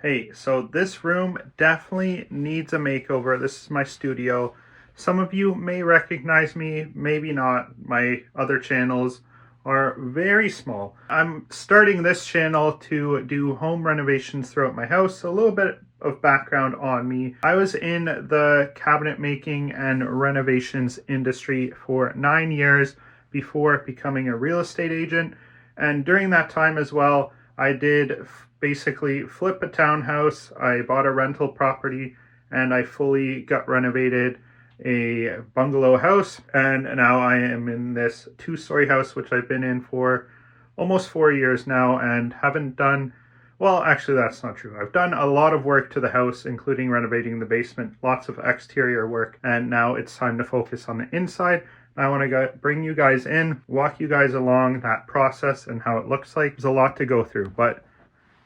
Hey, so this room definitely needs a makeover. This is my studio. Some of you may recognize me, maybe not. My other channels are very small. I'm starting this channel to do home renovations throughout my house. So a little bit of background on me. I was in the cabinet making and renovations industry for 9 years before becoming a real estate agent. And during that time as well, I did basically flip a townhouse. I bought a rental property and I fully got renovated a bungalow house, and now I am in this 2-story house which I've been in for almost 4 years now and haven't done, well, actually that's not true. I've done a lot of work to the house, including renovating the basement, lots of exterior work, and now it's time to focus on the inside. I want to bring you guys in, walk you guys along that process and how it looks like. There's a lot to go through, but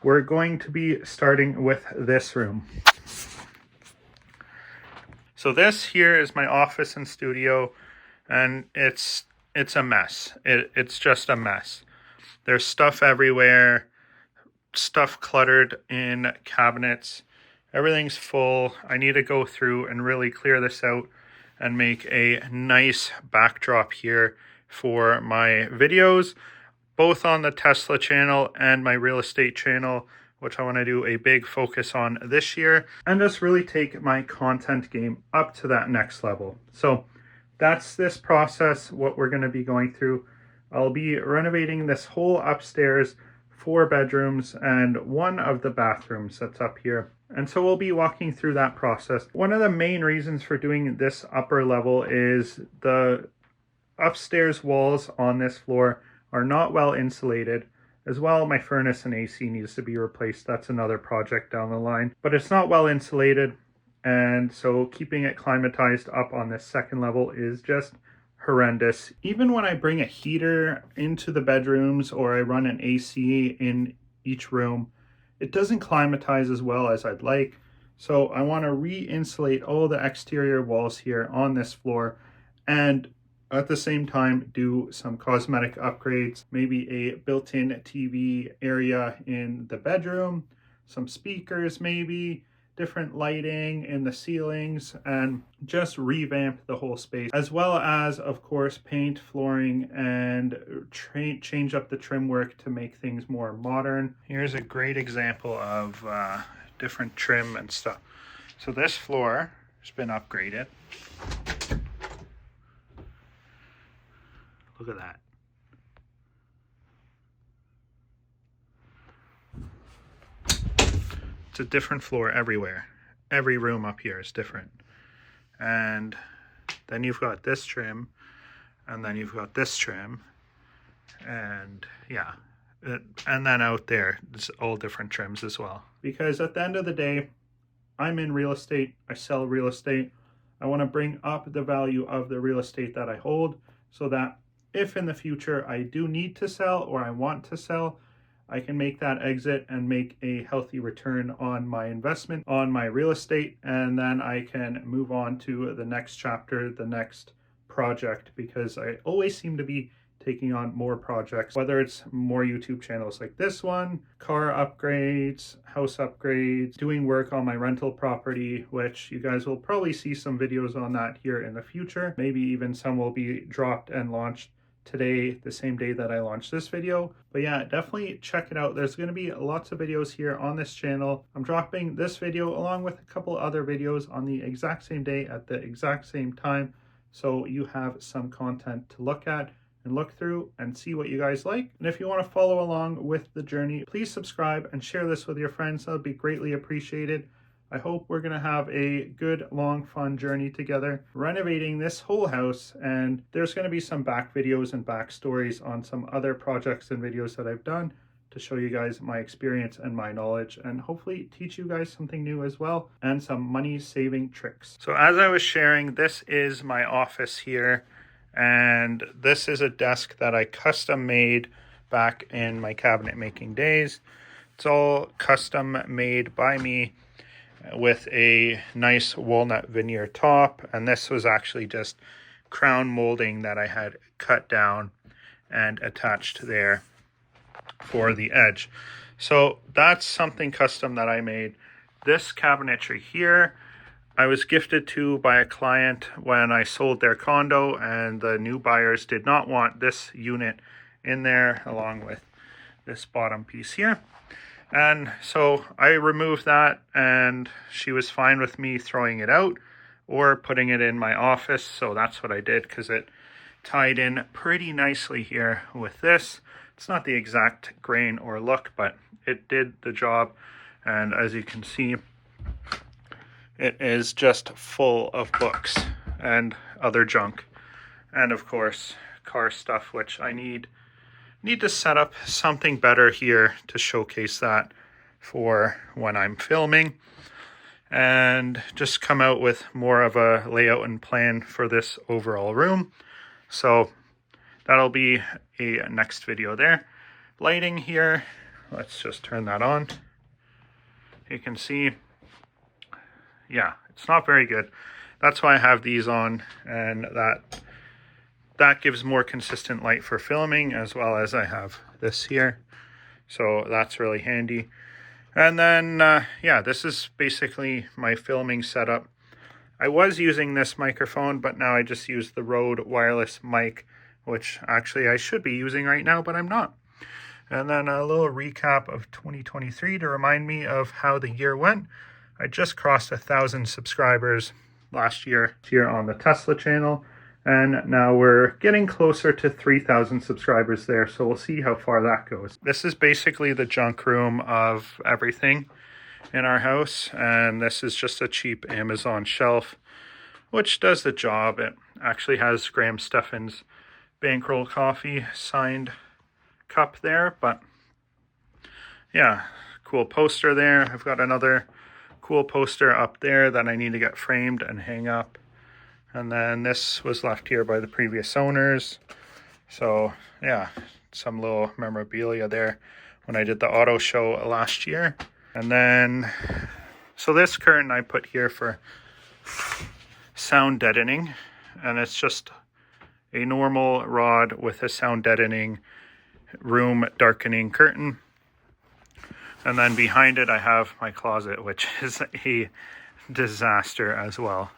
we're going to be starting with this room. So this here is my office and studio, and it's a mess. It's just a mess. There's stuff everywhere, stuff cluttered in cabinets. Everything's full. I need to go through and really clear this out and make a nice backdrop here for my videos, both on the Tesla channel and my real estate channel, which I want to do a big focus on this year, and just really take my content game up to that next level. So that's this process, what we're going to be going through. I'll be renovating this whole upstairs, 4 bedrooms, and one of the bathrooms that's up here. And so we'll be walking through that process. One of the main reasons for doing this upper level is the upstairs walls on this floor are not well insulated. As well, my furnace and AC needs to be replaced. That's another project down the line. But it's not well insulated, and so keeping it climatized up on this second level is just horrendous. Even when I bring a heater into the bedrooms or I run an AC in each room, it doesn't climatize as well as I'd like. So I want to re-insulate all the exterior walls here on this floor, and at the same time do some cosmetic upgrades, maybe a built-in TV area in the bedroom, some speakers maybe, different lighting in the ceilings, and just revamp the whole space, as well as, of course, paint, flooring, and change up the trim work to make things more modern. Here's a great example of different trim and stuff. So this floor has been upgraded. Look at that. It's a different floor everywhere. Every room up here is different. And then you've got this trim, and then you've got this trim, and yeah. And then out there, it's all different trims as well. Because at the end of the day, I'm in real estate, I sell real estate. I want to bring up the value of the real estate that I hold so that if in the future I do need to sell or I want to sell, I can make that exit and make a healthy return on my investment, on my real estate, and then I can move on to the next chapter, the next project, because I always seem to be taking on more projects, whether it's more YouTube channels like this one, car upgrades, house upgrades, doing work on my rental property, which you guys will probably see some videos on that here in the future. Maybe even some will be dropped and launched today, the same day that I launched this video. But yeah, definitely check it out. There's going to be lots of videos here on this channel. I'm dropping this video along with a couple other videos on the exact same day at the exact same time, so you have some content to look at and look through and see what you guys like. And if you want to follow along with the journey, please subscribe and share this with your friends. That would be greatly appreciated. I hope we're going to have a good, long, fun journey together renovating this whole house, and there's going to be some back videos and back stories on some other projects and videos that I've done to show you guys my experience and my knowledge, and hopefully teach you guys something new as well, and some money saving tricks. So as I was sharing, this is my office here, and this is a desk that I custom made back in my cabinet making days. It's all custom made by me, with a nice walnut veneer top, and this was actually just crown molding that I had cut down and attached there for the edge. So that's something custom that I made. This cabinetry here, I was gifted to by a client when I sold their condo, and the new buyers did not want this unit in there along with this bottom piece here. And so I removed that, and she was fine with me throwing it out or putting it in my office. So that's what I did, because it tied in pretty nicely here with this. It's not the exact grain or look, but it did the job. And as you can see, it is just full of books and other junk. And of course, car stuff, which I need to set up something better here to showcase that for when I'm filming, and just come out with more of a layout and plan for this overall room. So that'll be a next video there. Lighting here, let's just turn that on. You can see, yeah, it's not very good. That's why I have these on, and that gives more consistent light for filming, as well as I have this here. So that's really handy. And then, yeah, this is basically my filming setup. I was using this microphone, but now I just use the Rode wireless mic, which actually I should be using right now, but I'm not. And then a little recap of 2023 to remind me of how the year went. I just crossed 1,000 subscribers last year here on the Tesla channel, and now we're getting closer to 3,000 subscribers there, so we'll see how far that goes. This is basically the junk room of everything in our house, and this is just a cheap Amazon shelf, which does the job. It actually has Graham Stephan's Bankroll Coffee signed cup there, but yeah, cool poster there. I've got another cool poster up there that I need to get framed and hang up. And then this was left here by the previous owners. So yeah, some little memorabilia there when I did the auto show last year. And then, so this curtain I put here for sound deadening, and it's just a normal rod with a sound deadening room darkening curtain. And then behind it I have my closet, which is a disaster as well.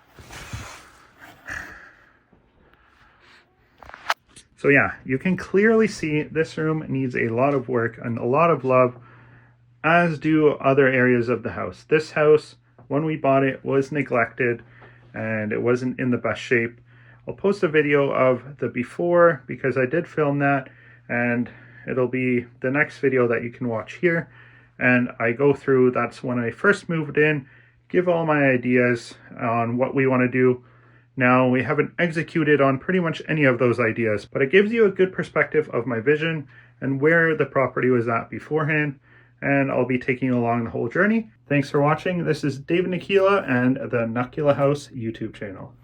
So yeah, you can clearly see this room needs a lot of work and a lot of love, as do other areas of the house. This house, when we bought it, was neglected and it wasn't in the best shape. I'll post a video of the before, because I did film that, and it'll be the next video that you can watch here. And I go through, that's when I first moved in, give all my ideas on what we want to do. Now, we haven't executed on pretty much any of those ideas, but it gives you a good perspective of my vision and where the property was at beforehand, and I'll be taking you along the whole journey. Thanks for watching. This is David Nakila and the Nakila House YouTube channel.